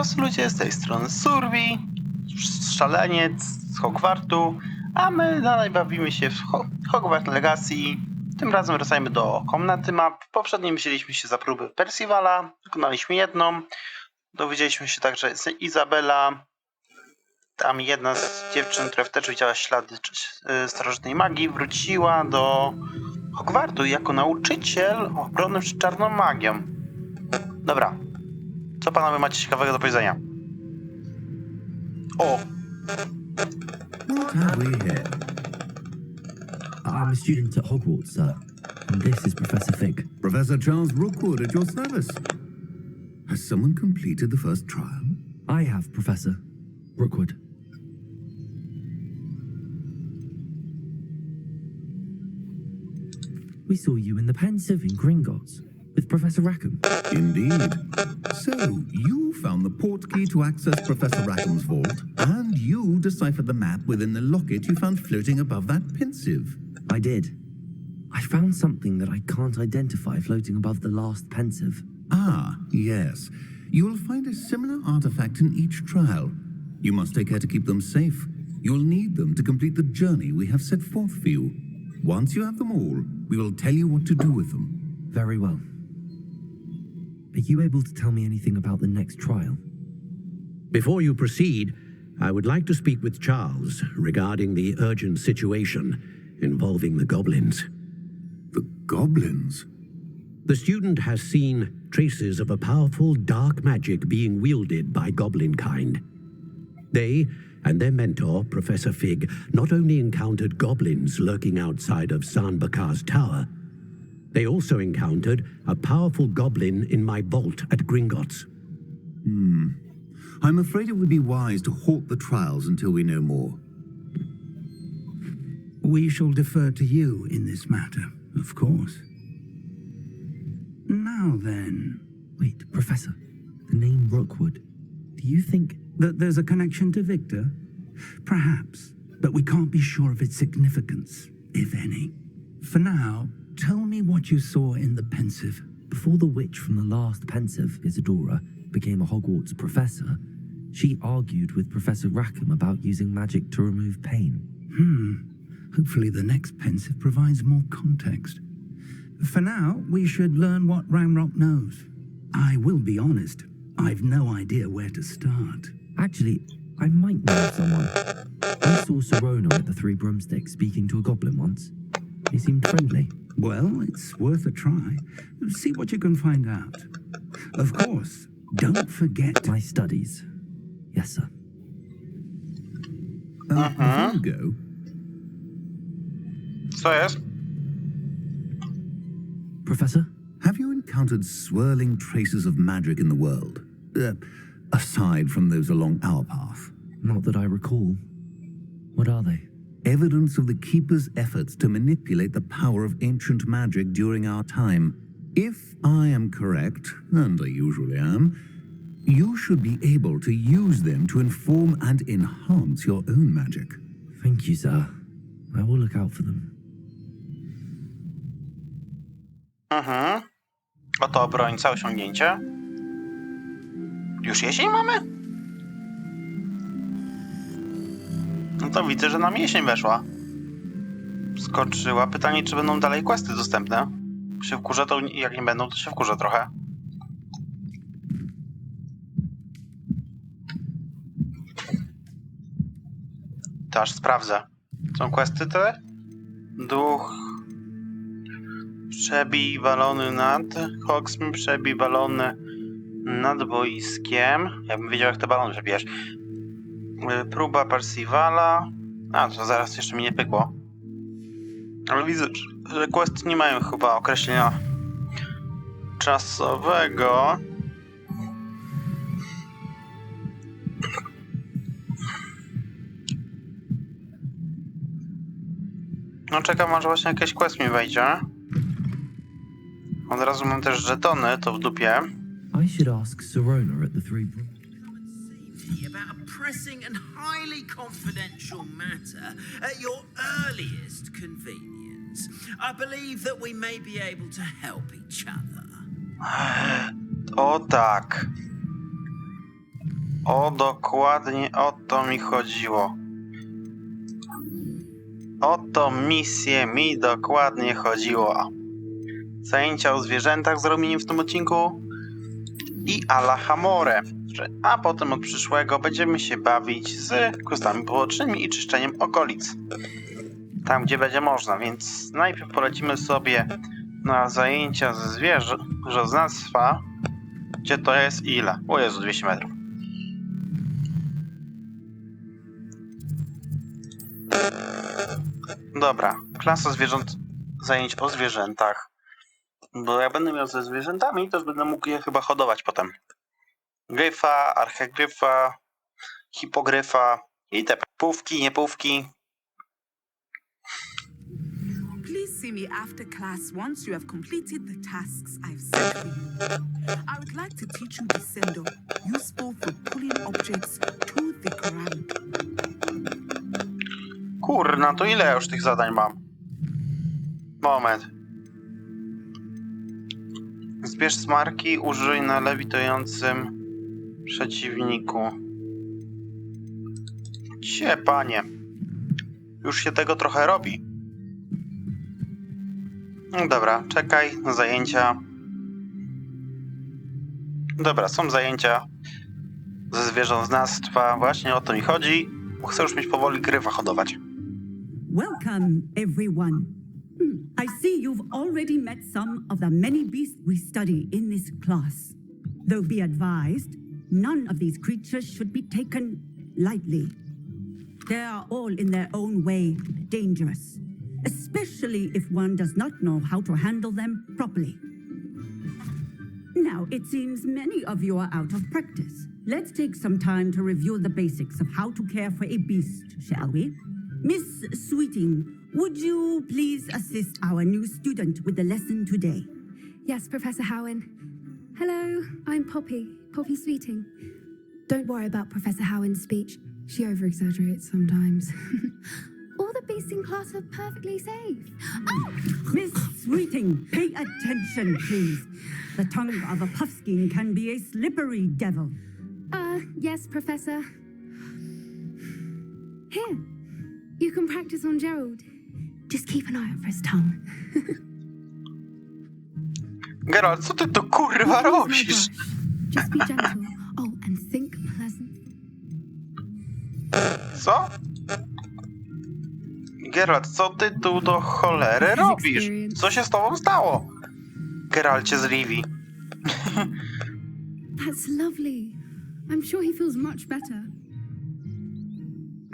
Siostry ludzie, z tej strony Survi, szaleniec z Hogwartu, a my dalej bawimy się w Hogwarts Legacy. Tym razem wracajmy do Komnaty Map. Poprzednio wzięliśmy się za próby Percivala, wykonaliśmy jedną. Dowiedzieliśmy się także, że Izabela, tam jedna z dziewczyn, która też widziała ślady starożytnej magii, wróciła do Hogwartu jako nauczyciel obrony przed czarną magią. Dobra. Co panowie macie ciekawego do powiedzenia? O! What have we here? I'm a student at Hogwarts, sir. And this is Professor Fig. Professor Charles Rookwood at your service. Has someone completed the first trial? I have, Professor Rookwood. We saw you in the Pensieve in Gringotts with Professor Rackham. Indeed. So, you found the portkey to access Professor Rackham's vault, and you deciphered the map within the locket you found floating above that Pensieve. I did. I found something that I can't identify floating above the last Pensieve. Ah, yes. You will find a similar artifact in each trial. You must take care to keep them safe. You'll need them to complete the journey we have set forth for you. Once you have them all, we will tell you what to do with them. Very well. Are you able to tell me anything about the next trial? Before you proceed, I would like to speak with Charles regarding the urgent situation involving the goblins. The goblins? The student has seen traces of a powerful dark magic being wielded by goblin kind. They and their mentor, Professor Fig, not only encountered goblins lurking outside of Sanbakar's tower, they also encountered a powerful goblin in my vault at Gringotts. I'm afraid it would be wise to halt the trials until we know more. We shall defer to you in this matter, of course. Now then... Wait, Professor, the name Rookwood. Do you think that there's a connection to Victor? Perhaps, but we can't be sure of its significance, if any. For now, tell me what you saw in the Pensieve. before the witch from the last Pensieve, Isadora, became a Hogwarts professor, she argued with Professor Rackham about using magic to remove pain? Hopefully the next Pensieve provides more context. For now, we should learn what Ramrock knows. I will be honest, I've no idea where to start. Actually, I might know of someone. I saw Serona at the Three Broomsticks speaking to a goblin once. He seemed friendly. Well, it's worth a try. See what you can find out. Of course, don't forget... My studies. Yes, sir. Before you go, Co jest? Professor? have you encountered swirling traces of magic in the world? Aside from those along our path. Not that I recall. What are they? Evidence of the Keeper's efforts to manipulate the power of ancient magic during our time. If I am correct, and I usually am, you should be able to use them to inform and enhance your own magic. Thank you, sir. I will look out for them. Oto obrońca, osiągnięcie. Już jesień mamy? No to widzę, że nam jesień weszła. Skoczyła. Pytanie, czy będą dalej questy dostępne. Się wkurzę, to jak nie będą, to się wkurzę trochę. To aż sprawdzę. Są questy te? Duch... Przebij balony nad... Hogsmeade przebij balony nad boiskiem. Ja bym wiedział, jak te balony przebijesz. Próba Percivala. A, to zaraz jeszcze mi nie pykło. Ale widzę, że questy nie mają chyba określenia czasowego. No czekam, może właśnie jakiś quest mi wejdzie. Od razu mam też żetony, to w dupie. I should ask Serona at the Three About a pressing and highly confidential matter at your earliest convenience. I believe that we may be able to help each other. O tak. O, dokładnie o to mi chodziło. O tą misję mi dokładnie chodziło. Zajęcia o zwierzętach zrobimy w tym odcinku i Alahamore. A potem od przyszłego będziemy się bawić z questami pobocznymi i czyszczeniem okolic. Tam, gdzie będzie można, więc najpierw polecimy sobie na zajęcia ze zwierzętnictwa. Gdzie to jest i ile? O Jezu, 200 metrów. Dobra, klasa zwierząt, zajęć o zwierzętach. Bo jak będę miał ze zwierzętami, to już będę mógł je chyba hodować potem. Gryfa, archegryfa, hipogryfa i te pówki, niepówki. Please see me after class once you have completed the tasks I've set for you. I would like to teach you Descendo, useful for pulling objects to the ground. Kurna, to ile ja już tych zadań mam? Moment. Zbierz smarki, użyj na lewitującym przeciwniku. Cie, panie. Już się tego trochę robi. No dobra, czekaj na zajęcia. Dobra, są zajęcia ze zwierzątnictwa. Właśnie o to mi chodzi. Chcę już mieć powoli gryfa hodować. Welcome, everyone. I see you've already met some of the many beasts we study in this class. Though be advised, none of these creatures should be taken lightly. They are all in their own way dangerous, especially if one does not know how to handle them properly. Now, it seems many of you are out of practice. Let's take some time to review the basics of how to care for a beast, shall we? Miss Sweeting, would you please assist our new student with the lesson today? Yes, Professor Howen. Hello, I'm Poppy Sweeting. Don't worry about Professor Howen's speech. She over-exaggerates sometimes. All the beasts in class are perfectly safe. Oh! Miss Sweeting, pay attention, please. The tongue of a puffskein can be a slippery devil. Yes, Professor. Here, you can practice on Gerald. Just keep an eye out for his tongue. Geralt, co ty tu kurwa robisz? Just be gentle. Oh, and think pleasant. Co? Geralt, co ty tu do cholery robisz? Co się z tobą stało? Geralcie z Rivii. That's lovely. I'm sure he feels much better.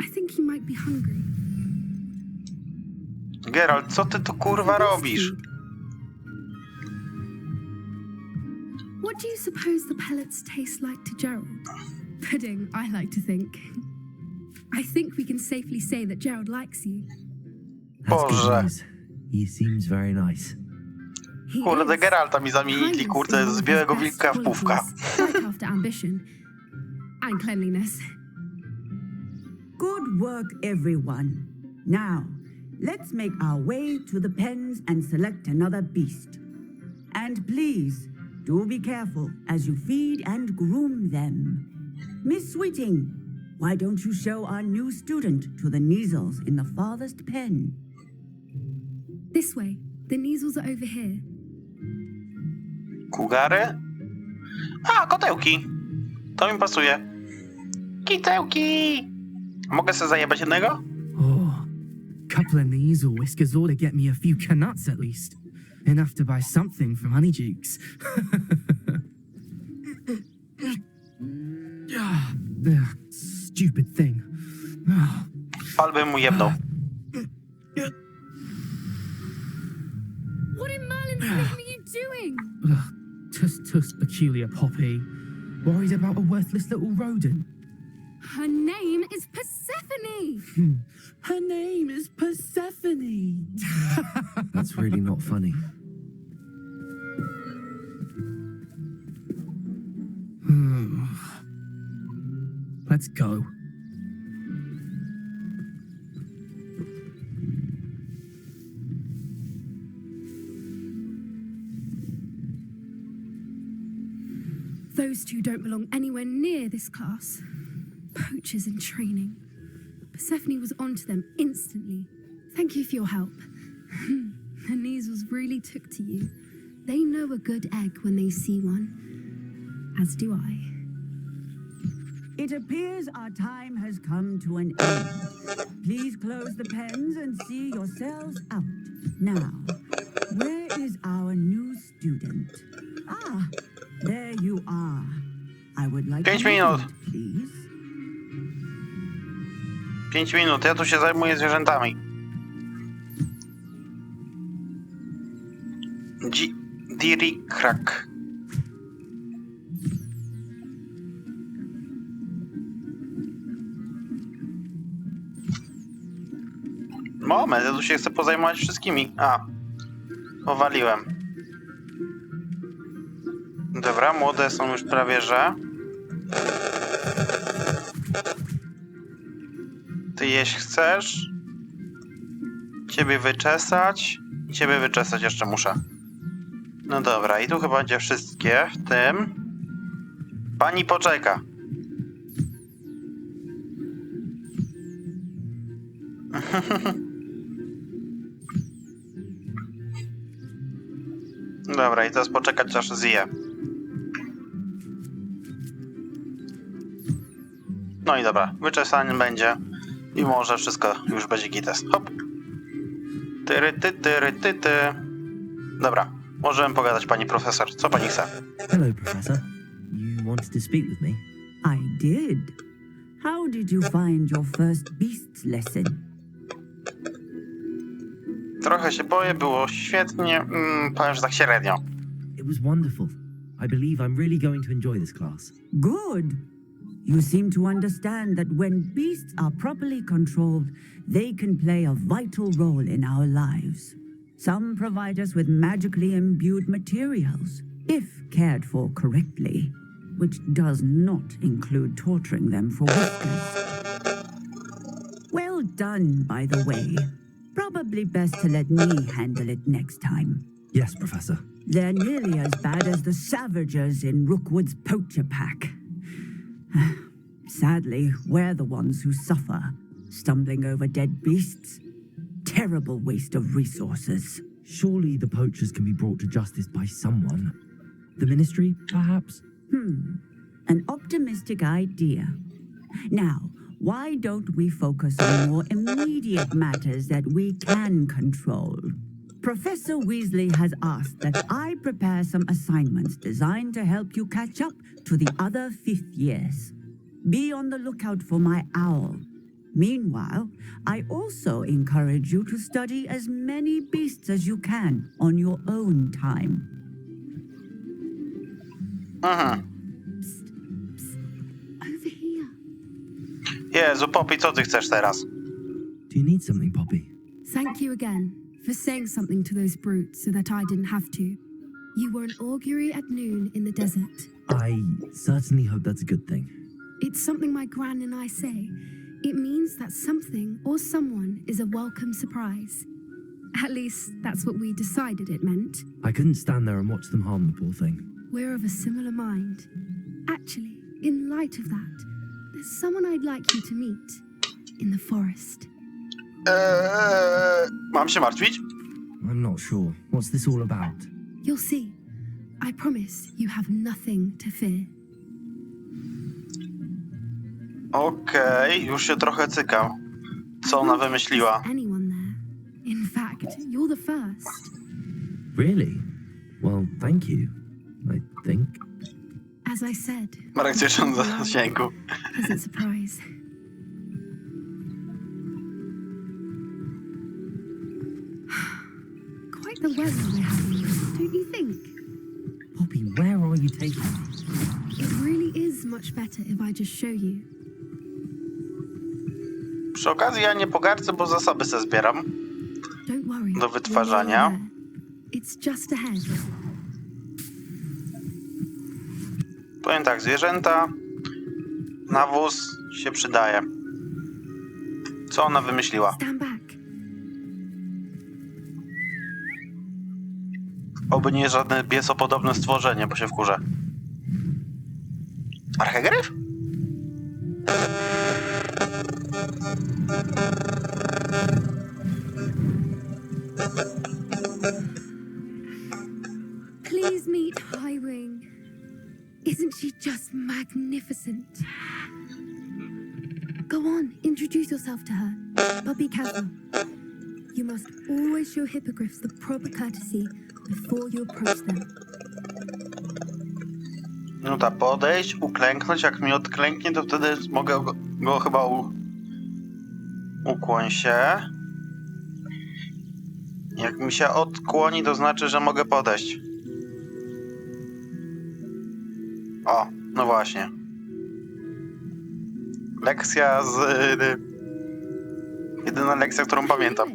I think he might be hungry. Geralt, co ty tu kurwa robisz? What do you suppose the pellets taste like to Gerald? Pudding, I like to think. I think we can safely say that Gerald likes you. That's good Boże. news. He seems very nice. He Kurde, is. Geralta mi zamienili, kurde, z białego wilka w pówka. Right after ambition and cleanliness. Good work, everyone. Now, let's make our way to the pens and select another beast. And please, do be careful as you feed and groom them. Miss Sweeting, why don't you show our new student to the Neasels in the farthest pen? This way. The Neasels are over here. Kugary? A, kotełki. To mi pasuje. Kitełki! Mogę sobie zajebać jednego? Oh, couple of Neasel whiskers ought to get me a few canuts at least. Enough to buy something from Honeydukes. Stupid thing. Palbym mu jebnął. What in Merlin's name are you doing? Tuss, peculiar Poppy. Worried about a worthless little rodent. Her name is Persephone. Her name is Persephone. That's really not funny. Let's go. Those Those two don't belong anywhere near this class. Poachers in training. Persephone was onto them instantly. Thank you for your help. The Neasels really took to you. They know a good egg when they see one. As do I. It appears our time has come to an end. Please close the pens and see yourselves out. Now, where is our new student? Ah, there you are. I would like 5 a minut. moment, please. 5 minut, ja tu się zajmuję zwierzętami. Diri Krak. Moment, ja tu się chcę pozajmować wszystkimi. A, powaliłem. Dobra, młode są już prawie, że... Ty jeść chcesz? Ciebie wyczesać? I ciebie wyczesać jeszcze muszę. No dobra, i tu chyba będzie wszystkie w tym. Pani poczeka. Dobra, i teraz poczekać aż zje. No i dobra, wyczesanie będzie. I może wszystko już będzie gites. Hop. Tyry, ty. Dobra, możemy pogadać, pani profesor. Co pani chce? Hello, Professor. You wanted to speak with me? I did. How did you find your first beasts lesson? Trochę się boję, było świetnie. Powiem, że tak średnio. It was wonderful. I believe I'm really going to enjoy this class. Good. You seem to understand that when beasts are properly controlled, they can play a vital role in our lives. Some provide us with magically imbued materials, if cared for correctly, which does not include torturing them for whiskers. Well done, by the way. Probably best to let me handle it next time. Yes, Professor. They're nearly as bad as the Savagers in Rookwood's poacher pack. Sadly, we're the ones who suffer, stumbling over dead beasts. Terrible waste of resources. Surely the poachers can be brought to justice by someone. The Ministry, perhaps? An optimistic idea. Now, why don't we focus on more immediate matters that we can control? Professor Weasley has asked that I prepare some assignments designed to help you catch up to the other 5th years. Be on the lookout for my owl. Meanwhile, I also encourage you to study as many beasts as you can on your own time. Mhm. Over here. Jezu, Poppy, co ty chcesz teraz? Do you need something, Poppy? Thank you again for saying something to those brutes so that I didn't have to. You were an augury at noon in the desert. I certainly hope that's a good thing. It's something my gran and I say. It means that something or someone is a welcome surprise. At least, that's what we decided it meant. I couldn't stand there and watch them harm the poor thing. We're of a similar mind. Actually, in light of that, there's someone I'd like you to meet. In the forest. Mam się martwić? I'm not sure. What's this all about? You'll see. I promise you have nothing to fear. Okej, już się trochę cykam. Co ona wymyśliła? Anyone there? In fact, you're the first. Really? Well, thank you. I think. As I said. Marek ciesząc za zasięgu. Pleasant surprise. Quite the weather we're having, don't you think? Poppy, where are you taking me? It really is much better if I just show you. Przy okazji ja nie pogardzę, bo zasoby se zbieram Don't worry. do wytwarzania. It's just ahead. Powiem tak, zwierzęta, nawóz się przydaje. Co ona wymyśliła? Stand back. Oby nie żadne biesopodobne stworzenie, bo się wkurzę. Archegryf? Please meet Highwing. Isn't she just magnificent? Go on, introduce yourself to her, but be careful. You must always show hippogriffs the proper courtesy before you approach them. Minuta podejść, uklęknąć. Jak mi odklęknie, to wtedy mogę go chyba ukłoń się. Jak mi się odkłoni, to znaczy, że mogę podejść. O, no właśnie. Lekcja z... jedyna lekcja, którą pamiętam.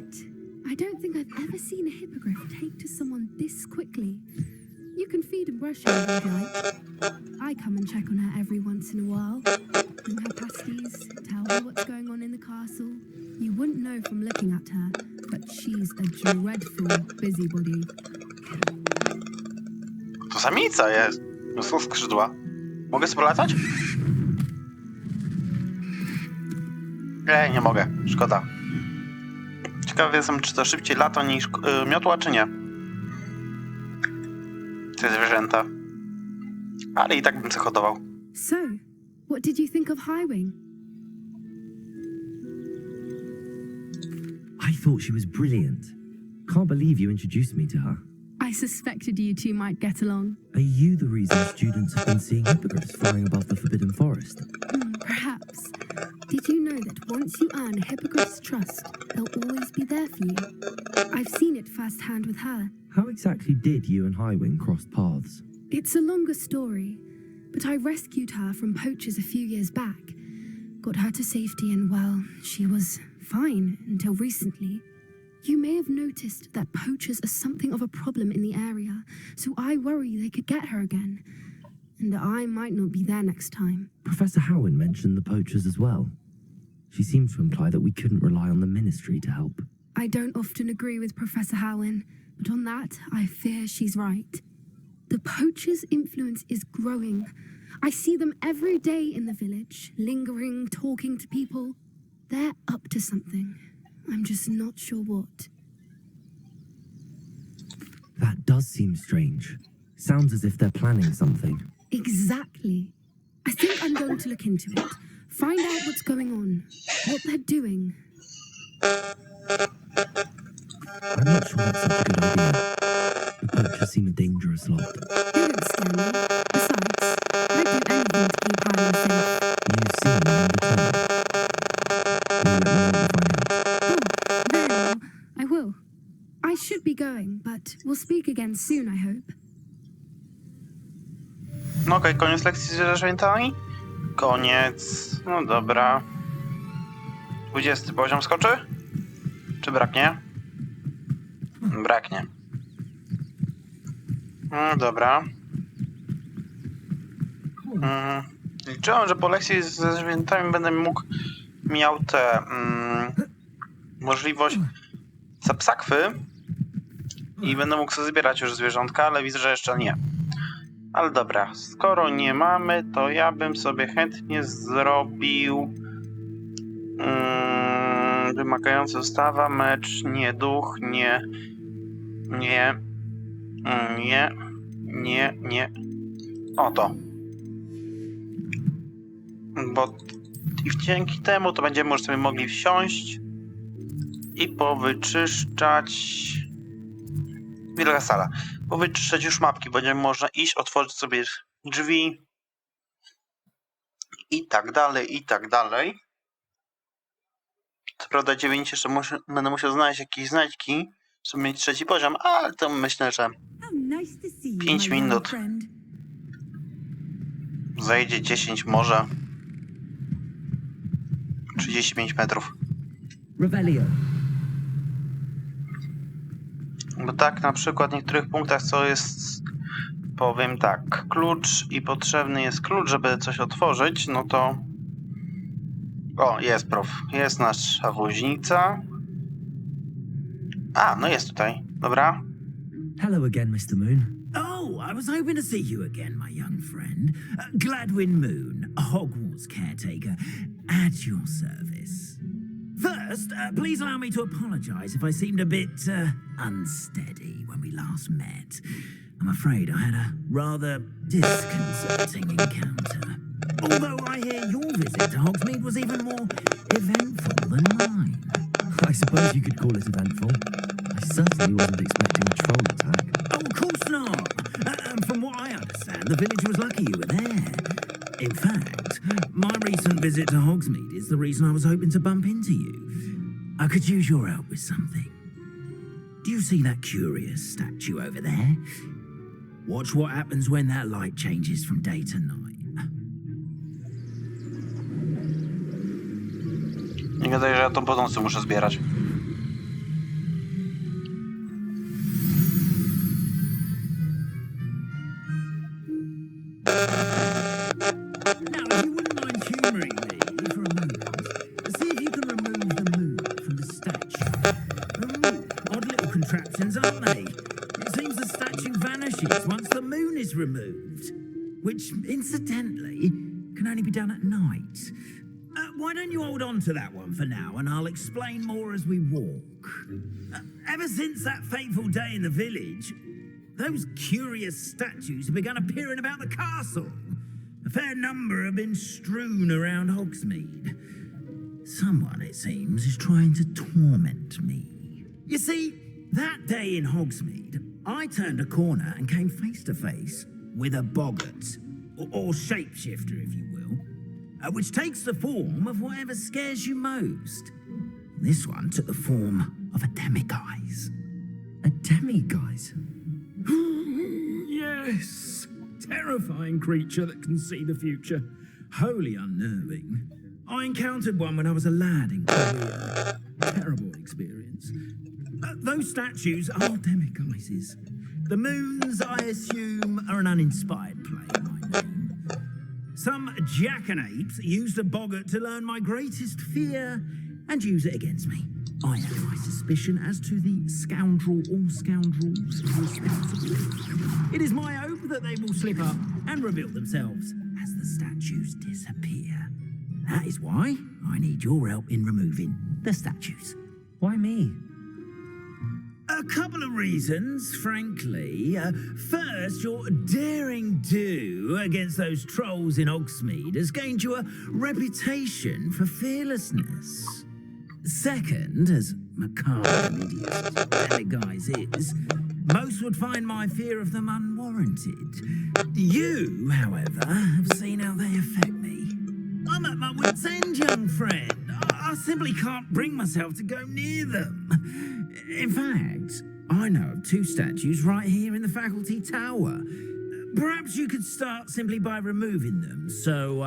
I don't think I've ever seen a hippogriff take to someone this quickly. You can feed and brush her if you'd like. I come and check on her every once in a while. Bring her pasties, tell her what's going on in the castle. You wouldn't know from looking at her, but she's a dreadful busybody. To samica jest. No są skrzydła. Mogę sobie latać? Nie mogę. Szkoda. Ciekawy jestem, czy to szybciej lata niż miotła, czy nie. Te zwierzęta. Ale i tak bym zachodował. So, what did you think of Highwing? I thought she was brilliant. Can't believe you introduced me to her. I suspected you two might get along. Are you the reason students have been seeing hippogriffs flying above the Forbidden Forest? Perhaps. Did you know that once you earn a hippogriff's trust, they'll always be there for you? I've seen it firsthand with her. How exactly did you and Highwing cross paths? It's a longer story, but I rescued her from poachers a few years back. Got her to safety and, well, she was fine until recently. You may have noticed that poachers are something of a problem in the area, so I worry they could get her again. And I might not be there next time. Professor Howen mentioned the poachers as well. She seemed to imply that we couldn't rely on the ministry to help. I don't often agree with Professor Howen, but on that, I fear she's right. The poachers' influence is growing. I see them every day in the village, lingering, talking to people. They're up to something. I'm just not sure what. That does seem strange. Sounds as if they're planning something. Exactly. I think I'm going to look into it. Find out what's going on, what they're doing. I'm not sure that's such a good idea. The poachers seem a dangerous lot. They don't scare me. Besides, I'd do anything to keep Harry safe. You've seen them in return. Will you let me know what you find out? Oh, very well. I will. I should be going, but we'll speak again soon, I hope. No okej, koniec lekcji z zwierzętami? Koniec. No dobra. 20 poziom skoczy? Czy braknie? Braknie. No dobra. Liczyłem, że po lekcji ze zwierzętami będę miał tę możliwość zapsakwy i będę mógł sobie zbierać już zwierzątka, ale widzę, że jeszcze nie. Ale dobra, skoro nie mamy, to ja bym sobie chętnie zrobił wymagający zostawa, mecz, nie duch, nie. Oto. Bo dzięki temu to będziemy już sobie mogli wsiąść i powyczyszczać. Wielka sala. Powyczyszczać już mapki. Będziemy można iść, otworzyć sobie drzwi. I tak dalej, i tak dalej. Co prawda 9 jeszcze będę musiał znaleźć jakieś znajdźki, żeby mieć 3. poziom, ale to myślę, że 5 minut. Zajdzie 10 może. 35 metrów. Revelio. Bo tak na przykład w niektórych punktach co jest, powiem tak, klucz i potrzebny jest klucz, żeby coś otworzyć, no to o, jest jest nasza woźnica. A, no jest tutaj, dobra. Hello again, Mr. Moon. Oh, I was hoping to see you again, my young friend. Gladwin Moon, a Hogwarts caretaker, at your service. First, please allow me to apologize if I seemed a bit unsteady when we last met. I'm afraid I had a rather disconcerting encounter. Although I hear your visit to Hogsmeade was even more eventful than mine. I suppose you could call it eventful. I certainly wasn't expecting a troll attack. Oh, of course not. And from what I understand, the village was lucky you were there. In fact, my recent visit to Hogsmeade is the reason I was hoping to bump into you. I could use your help with something. Do you see that curious statue over there? Watch what happens when that light changes from day to night. Nie gadaj, że ja tą podąsy muszę zbierać. Now, if you wouldn't mind humouring me for a moment, see if you can remove the moon from the statue. Odd little contraptions, aren't they? It seems the statue vanishes once the moon is removed, which, incidentally, can only be done at night. Why don't you hold on to that one for now, and I'll explain more as we walk. Ever since that fateful day in the village, those curious statues have begun appearing about the castle. A fair number have been strewn around Hogsmeade. Someone, it seems, is trying to torment me. You see, that day in Hogsmeade, I turned a corner and came face to face with a boggart, or shapeshifter, if you will, which takes the form of whatever scares you most. This one took the form of a demiguise. A demiguise? Yes! Terrifying creature that can see the future. Wholly unnerving. I encountered one when I was a lad in Korea. Terrible experience. Those statues are demiguises. The moons, I assume, are an uninspired play of my name. Some jackanapes used a boggart to learn my greatest fear and use it against me. I have my suspicion as to the scoundrel or scoundrels responsible. It is my hope that they will slip up and reveal themselves as the statues disappear. That is why I need your help in removing the statues. Why me? A couple of reasons, frankly. First, your daring do against those trolls in Hogsmeade has gained you a reputation for fearlessness. Second, as macabre and hideous as that guys is, most would find my fear of them unwarranted. You, however, have seen how they affect me. I'm at my wit's end, young friend. I simply can't bring myself to go near them. In fact, I know of two statues right here in the faculty tower. Perhaps you could start simply by removing them, so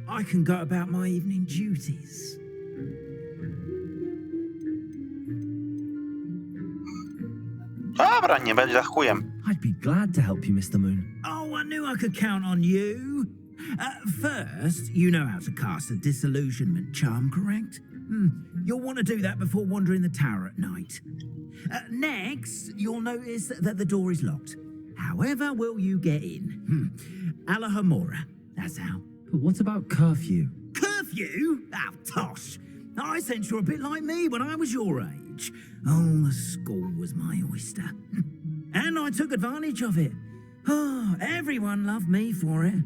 I can go about my evening duties. Dobra, nie będzie chujem. I'd be glad to help you, Mr. Moon. Oh, I knew I could count on you. First, you know how to cast a disillusionment charm, correct? You'll want to do that before wandering the tower at night. Next, you'll notice that the door is locked. However will you get in? Alahomora, that's how. But what about curfew? Curfew? Oh, tosh. I sense you're a bit like me when I was your age. Oh, the school was my oyster. And I took advantage of it. Oh, everyone loved me for it.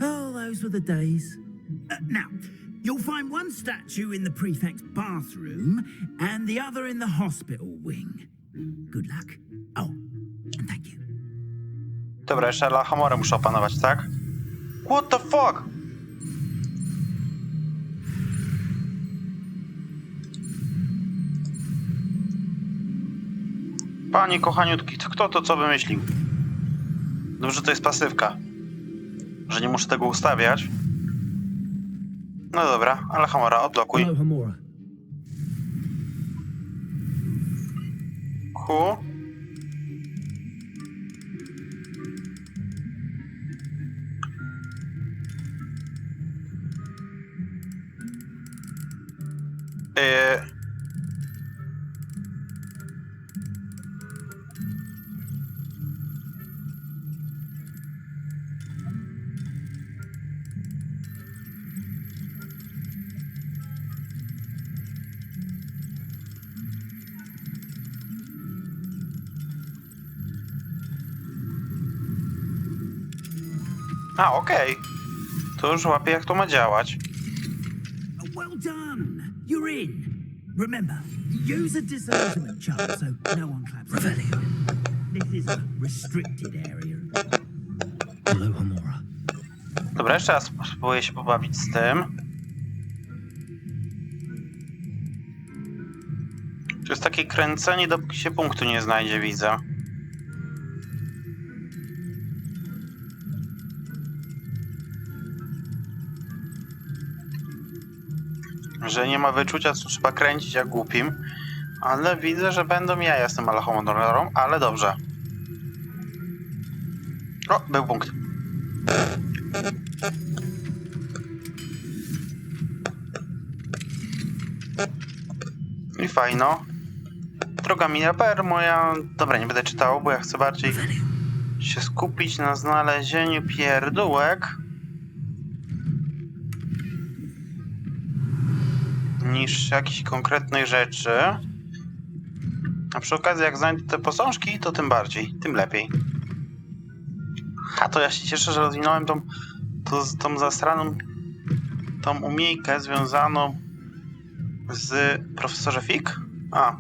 Oh, those were the days. Now, you'll find one statue in the prefect's bathroom and the other in the hospital wing. Good luck. Oh, and thank you. Dobra, jeszcze Alahomorę muszę opanować, tak? What the fuck? Panie kochaniutki, kto to co wymyślił? Dobrze, to jest pasywka. Że nie muszę tego ustawiać. No dobra, Alahomora, odblokuj. Alahomora. Ku. A, okej. To już łapię, jak to ma działać. Well done. You're in. Remember, use a disillusionment chart so no one claps. Revelio. This is a restricted area. Alohomora. Dobra, jeszcze raz spróbuję się pobawić z tym. To jest takie kręcenie, dopóki się punktu nie znajdzie, widzę. Że nie ma wyczucia, co trzeba kręcić jak głupim. Ale widzę, że będą jaja z tym Alohomorą, ale dobrze. O, był punkt. I fajno. Droga mina permo, ja... Dobra, nie będę czytał, bo ja chcę bardziej się skupić na znalezieniu pierdółek niż jakiejś konkretnej rzeczy. A przy okazji, jak znajdę te posążki, to tym bardziej, tym lepiej. A to ja się cieszę, że rozwinąłem tą zastraną, tą umiejkę związaną z profesorze Fig. A.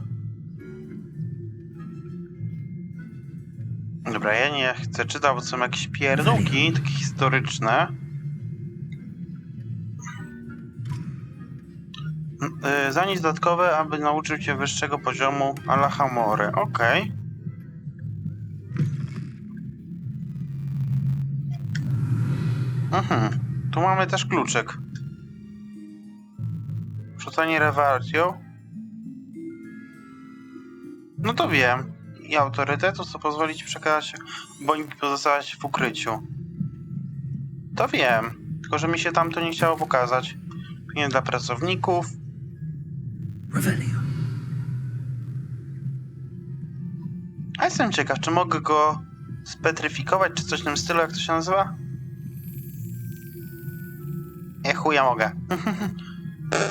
Dobra, ja nie chcę czytać, bo są jakieś pierdółki, takie historyczne. Za nic dodatkowe, aby nauczył cię wyższego poziomu Alahamory. Okej. Tu mamy też kluczyk. Rzucanie rewartio. No to wiem. I autorytetu, co pozwoli ci przekazać bądź pozostawać w ukryciu. To wiem. Tylko, że mi się tam to nie chciało pokazać. Nie dla pracowników. Revelio. A jestem ciekaw, czy mogę go spetryfikować, czy coś w tym stylu, jak to się nazywa? Chuja mogę.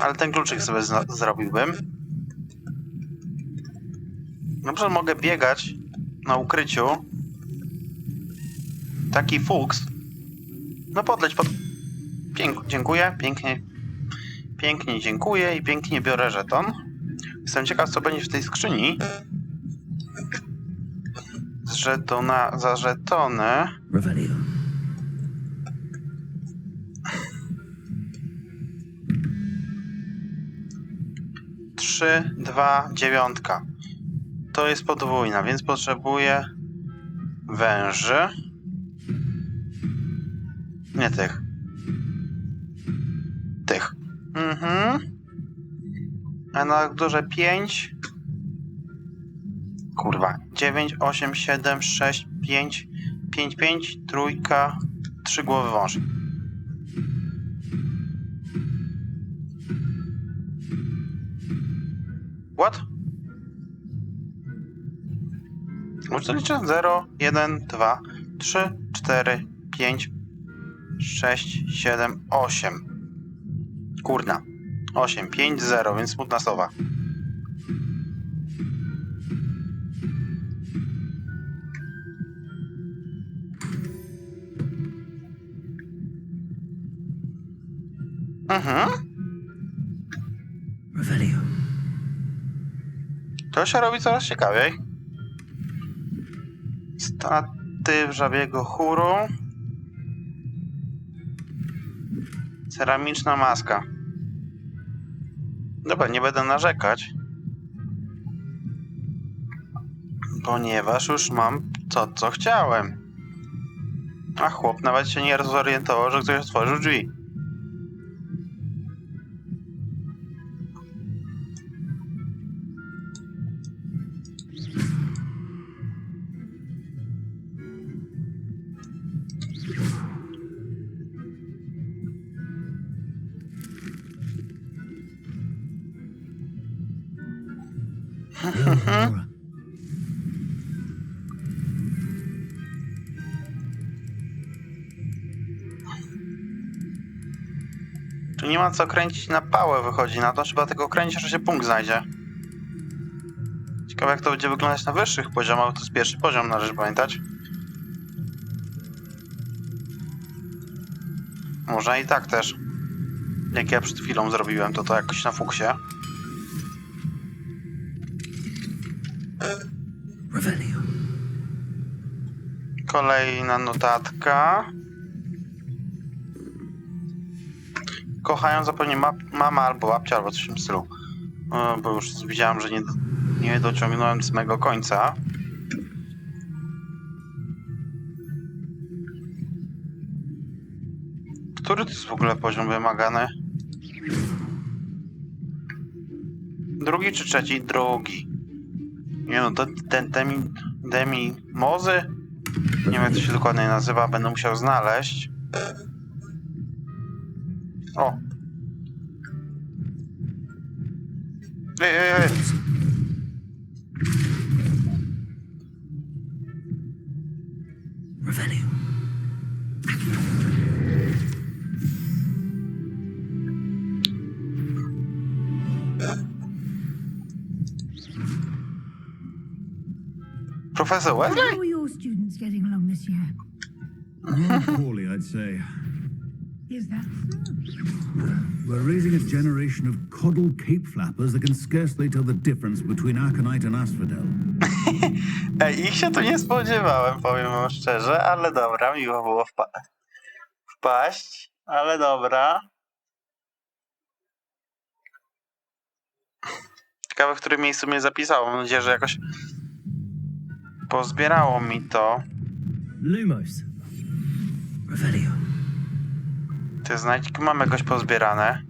Ale ten kluczyk sobie zrobiłbym. Dobrze, mogę biegać na ukryciu. Taki fuks. No podleć pod... Dziękuję, pięknie. Pięknie dziękuję i pięknie biorę żeton. Jestem ciekaw, co będzie w tej skrzyni. Z żetona za żetony. Revelio. Trzy, 2, 9. To jest podwójna, więc potrzebuję węży. Nie tych. Tych. A na górze 5. Kurwa. 9, 8, 7, 6, 5, 5, 5, trójka, 3 głowy wąży. What? Może liczę 0, 1, 2, 3, 4, 5, 6, 7, 8. Kurna. 8, 5, 0, więc smutna sowa. Revelio. To się robi coraz ciekawiej. Statyw żabiego chóru. Ceramiczna maska. Dobra, nie będę narzekać. Ponieważ już mam to, co chciałem. A chłop nawet się nie zorientował, że ktoś otworzył drzwi. Alohomora. Tu nie ma co kręcić na pałę, wychodzi na to. Trzeba tego kręcić, że się punkt znajdzie. Ciekawe, jak to będzie wyglądać na wyższych poziomach. To jest pierwszy poziom, należy pamiętać. Można i tak też. Jak ja przed chwilą zrobiłem, to jakoś na fuksie. Revelio. Kolejna notatka. Kochają zapewne mama albo babcia, albo coś w tym stylu. Bo już widziałem, że nie dociągnąłem do samego końca. Który to jest w ogóle poziom wymagany? Drugi czy trzeci? Drugi. Nie no, ten demi mozy? Nie wiem jak to się dokładnie nazywa, będę musiał znaleźć. O! Ej. Revelio. Professor Wesley? How are your students getting along this year? Poorly, I'd say. Is that so? We're raising a generation of coddle cape flappers that can scarcely tell the difference between aconite and asphodel. Ej, ich się tu nie spodziewałem, powiem wam szczerze, ale dobra, miło było wpaść, ale dobra. Ciekawe, w którym miejscu mnie zapisało. Mam nadzieję, że jakoś pozbierało mi to. Lumos. Revelio. Te znajdźki mam jakoś pozbierane.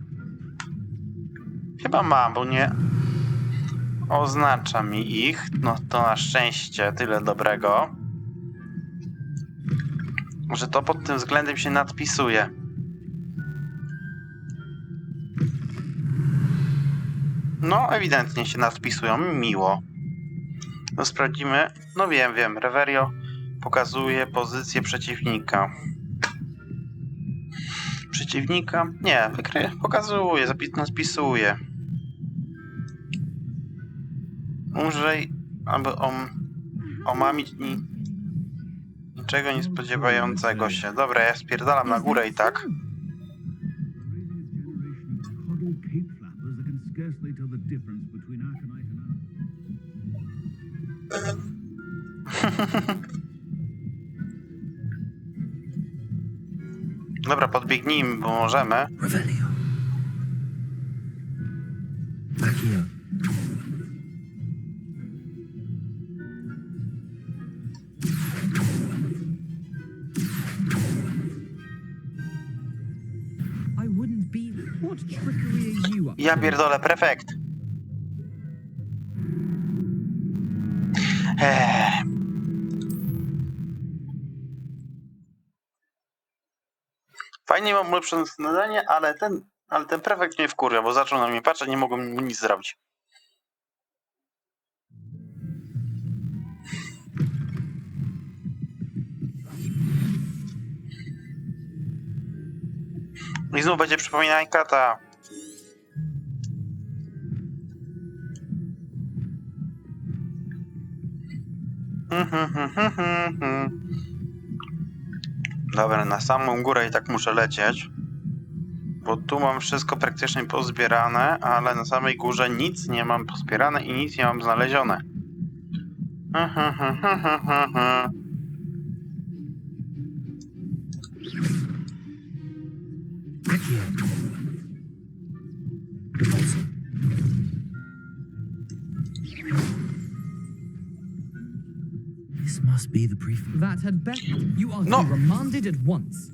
Chyba mam, bo nie oznacza mi ich. No to na szczęście tyle dobrego, że to pod tym względem się nadpisuje. No, ewidentnie się nadpisują. Miło. No sprawdzimy. No wiem. Revelio pokazuje pozycję przeciwnika. Nie, pokazuje, spisuje. Użyj, aby omamić niczego niespodziewającego się. Dobra, ja spierdalam na górę i tak. Dobra, podbiegnijmy, bo możemy. Revelio. Accio. I wouldn't be. What trickery are you up Ja pierdolę, prefekt. Fajnie mam ulepszone zadanie, ale ten prefekt mnie wkurwia, bo zaczął na mnie patrzeć, nie mogłem mu nic zrobić. I znów będzie przypominanie kata. Dobra, na samą górę i tak muszę lecieć, bo tu mam wszystko praktycznie pozbierane, ale na samej górze nic nie mam pozbierane i nic nie mam znalezione. This must be the prefect. That had better. You are No. to be remanded at once.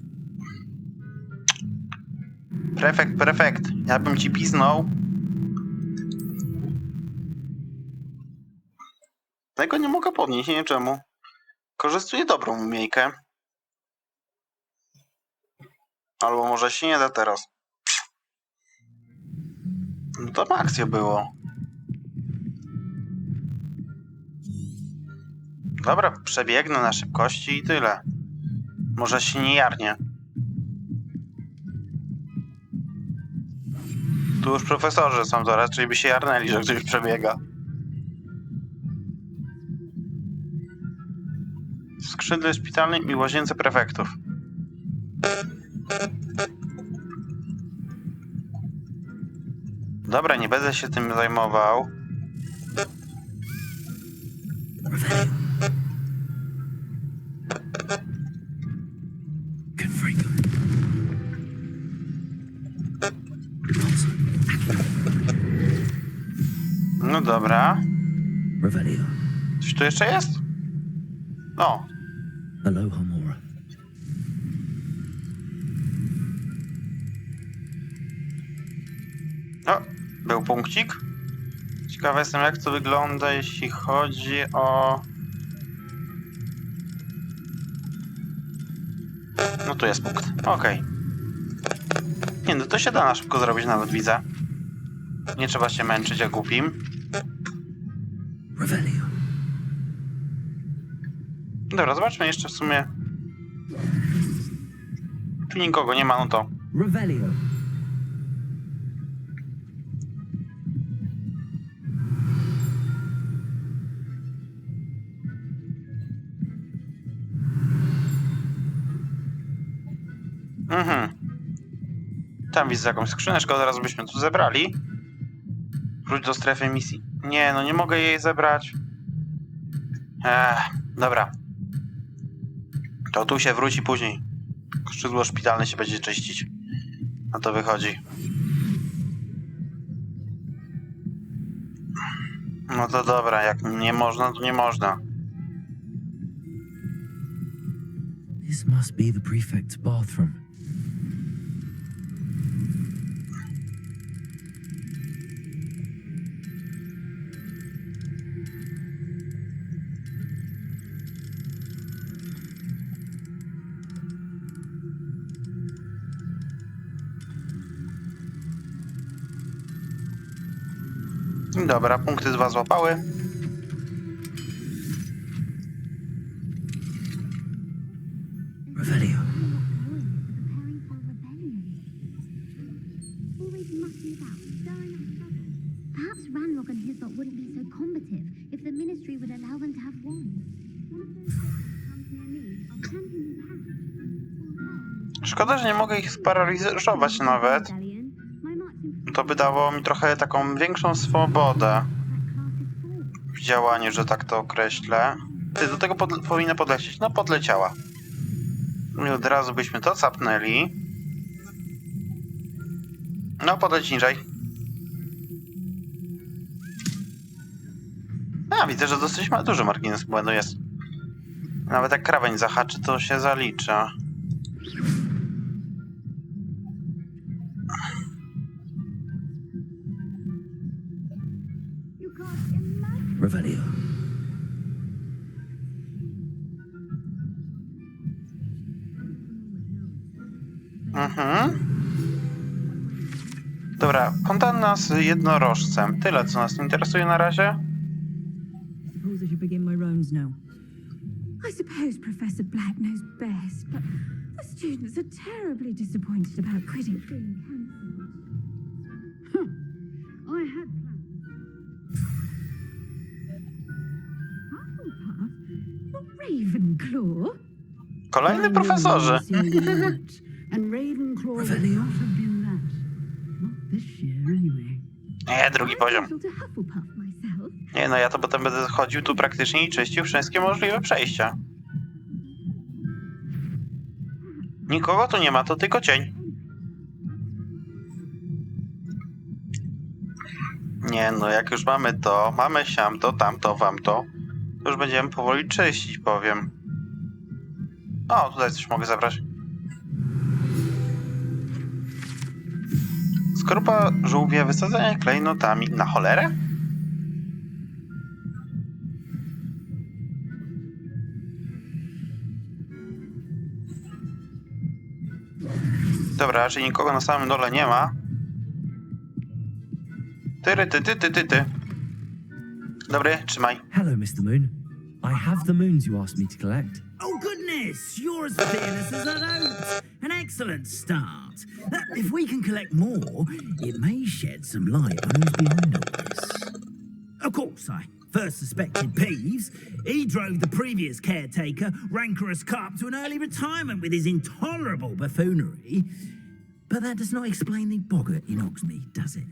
Prefekt. Ja bym ci piznął. Tego nie mogę podnieść, nie wiem czemu. Korzystuję dobrą umiejkę. Albo może się nie da teraz. No to akcja było. Dobra, przebiegnę na szybkości i tyle. Może się nie jarnie. Tu już profesorzy są zaraz, czyli by się jarnęli, że ktoś przebiega. W skrzydle szpitalnym i łazience prefektów. Dobra, nie będę się tym zajmował. No dobra. Revelio. Coś tu jeszcze jest? No. Aloha Mora. O, był punkcik. Ciekawy jestem, jak to wygląda, jeśli chodzi o... No tu jest punkt. Okej. Nie, no to się da na szybko zrobić, nawet widzę. Nie trzeba się męczyć jak głupim. Revelio. Dobra, zobaczmy jeszcze w sumie. Tu nikogo nie ma, no to... Revelio. Tam widzę jakąś skrzyneczkę, od razu byśmy tu zebrali. Wróć do strefy misji. Nie, no nie mogę jej zebrać. Dobra. To tu się wróci później. Skrzydło szpitalne się będzie czyścić. A to wychodzi. No to dobra, jak nie można, to nie można. This must be the prefect's bathroom. Dobra, punkty 2 złapały. Revelio. Always mucking about, stirring up trouble. Perhaps Ranrock and his lot wouldn't be so combative if the ministry would allow them to have wands. One of those comes near me, I'll hand him his hat. Szkoda, że nie mogę ich sparaliżować nawet. To by dało mi trochę taką większą swobodę w działaniu, że tak to określę. Ty, do tego powinna podlecieć. No, podleciała. I od razu byśmy to capnęli. No, podleć niżej. A, widzę, że dosyć duży margines błędu jest. Nawet jak krawędź zahaczy, to się zalicza. Revelio. Dobra, fontanna z jednorożcem. Tyle, co nas interesuje na razie. Suppose I should begin my rounds now. I suppose Professor Black knows best, but the students are terribly disappointed about Quidditch being cancelled. I had plans. Hufflepuff? Ravenclaw? Kolejny profesorzy. And Ravenclaw would not have been that. Not this year, anyway. Nie, drugi poziom. To Hufflepuff myself. Nie, no ja to potem będę chodził tu praktycznie i czyścił wszystkie możliwe przejścia. Nikogo tu nie ma, to tylko cień. Nie, no jak już mamy to, mamy siamto, tamto, wamto, to już będziemy powoli czyścić, powiem. O, tutaj coś mogę zabrać. Skorupa żółwia, wysadzenie klejnotami. Na cholerę? Dobra, raczej nikogo na samym dole nie ma. Ty. Dobry, trzymaj. Hello, Mr. Moon. I have the moons you asked me to collect. Oh, goodness! You're as fearless as an oat. An excellent start. If we can collect more, it may shed some light on who's behind all this. Of course, I first suspected Peeves. He drove the previous caretaker, Rancorous Carp, to an early retirement with his intolerable buffoonery. But that does not explain the boggart in Hogsmeade, does it?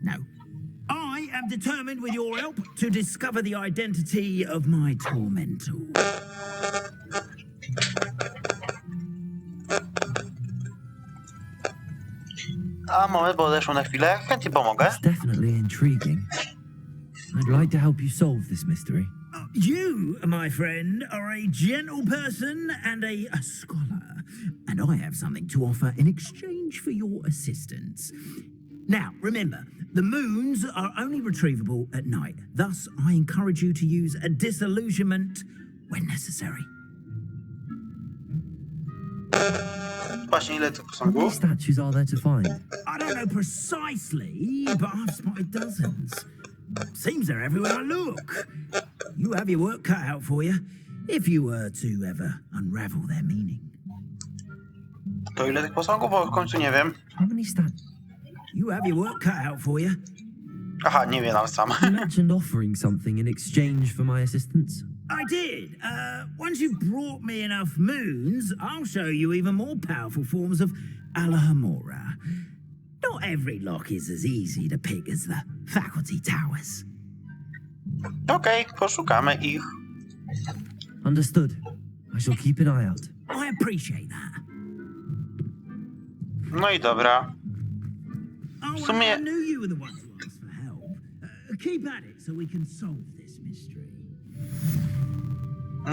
No. I am determined with your help to discover the identity of my tormentor. A moment, bo odeszło na chwilę. Chętnie pomogę. It's definitely intriguing. I'd like to help you solve this mystery. You, my friend, are a gentle person and a scholar, and I have something to offer in exchange for your assistance. Now, remember, the moons are only retrievable at night. Thus, I encourage you to use a disillusionment when necessary. Właśnie ile tych How many posągów? statues are there to find? I don't know precisely, but I've spotted dozens. Seems they're everywhere I look. You have your work cut out for you, if you were to ever unravel their meaning. To ile tych posągów? Bo w końcu nie wiem. How many statues? You have your work cut out for you. Aha, nie wiem nawet sam. You mentioned offering something in exchange for my assistance. I did. Once you've brought me enough moons, I'll show you even more powerful forms of Alohomora. Not every lock is as easy to pick as the faculty towers. Okej, poszukamy ich. Understood. I shall keep an eye out. I appreciate that. No i dobra. Oh, W sumie- I knew you were the one to ask for help. Keep at it so we can solve this mystery.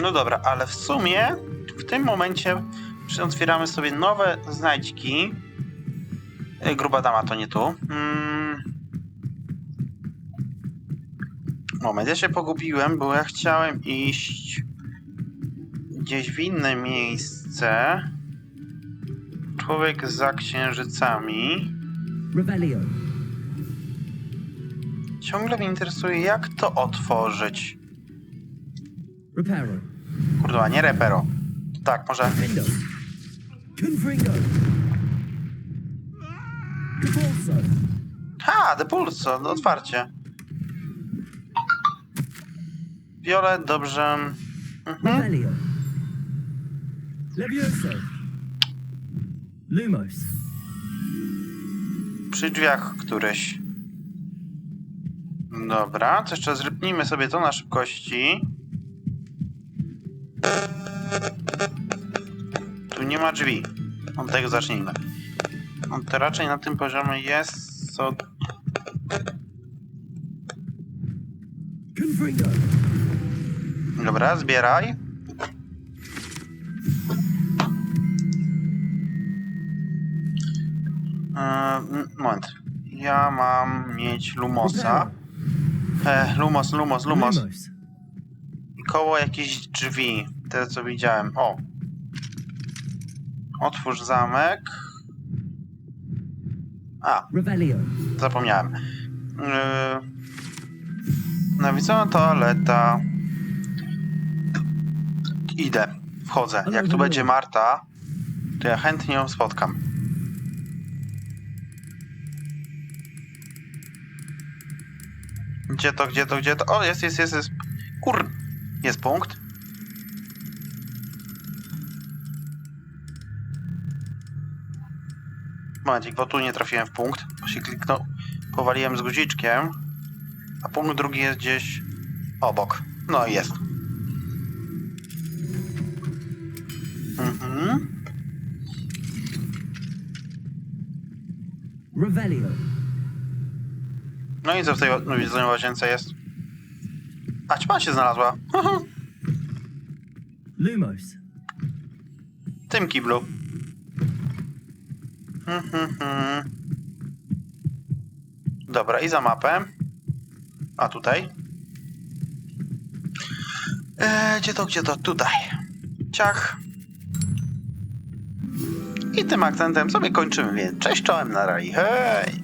No dobra, ale w sumie w tym momencie otwieramy sobie nowe znajdźki. Gruba dama to nie tu. Moment, ja się pogubiłem, bo ja chciałem iść gdzieś w inne miejsce. Człowiek za księżycami. Revelio. Ciągle mnie interesuje, jak to otworzyć. Reparo. Kurwa, nie repero. Tak, może. Window. Confringo. Depulso. Ha, depulso, no otwarcie. Violet, dobrze. Revelio. Levioso. Lumos. Przy drzwiach któryś. Dobra, to jeszcze zrypnijmy sobie to na szybkości. Tu nie ma drzwi. Od tego zacznijmy. No to raczej na tym poziomie jest co... Confringo. Dobra, zbieraj. Moment. Ja mam mieć Lumosa. Lumos. Lumos. I koło jakieś drzwi. Te co widziałem. O. Otwórz zamek. A, Revelio. zapomniałem. Nawiedzona toaleta. Idę. Wchodzę. Jak tu będzie Marta, to ja chętnie ją spotkam. Gdzie to? O, jest. Kur... Jest punkt. Momencik, bo tu nie trafiłem w punkt. Bo się kliknął. Powaliłem z guziczkiem. A punkt drugi jest gdzieś obok. No i jest. Revelio. No i co w tej łazience jest? A, ćma się znalazła. Lumos. W tym kiblu. Dobra, i za mapę. A tutaj? Gdzie to? Tutaj. Ciach. I tym akcentem sobie kończymy, więc cześć, czołem, na raj. Hej!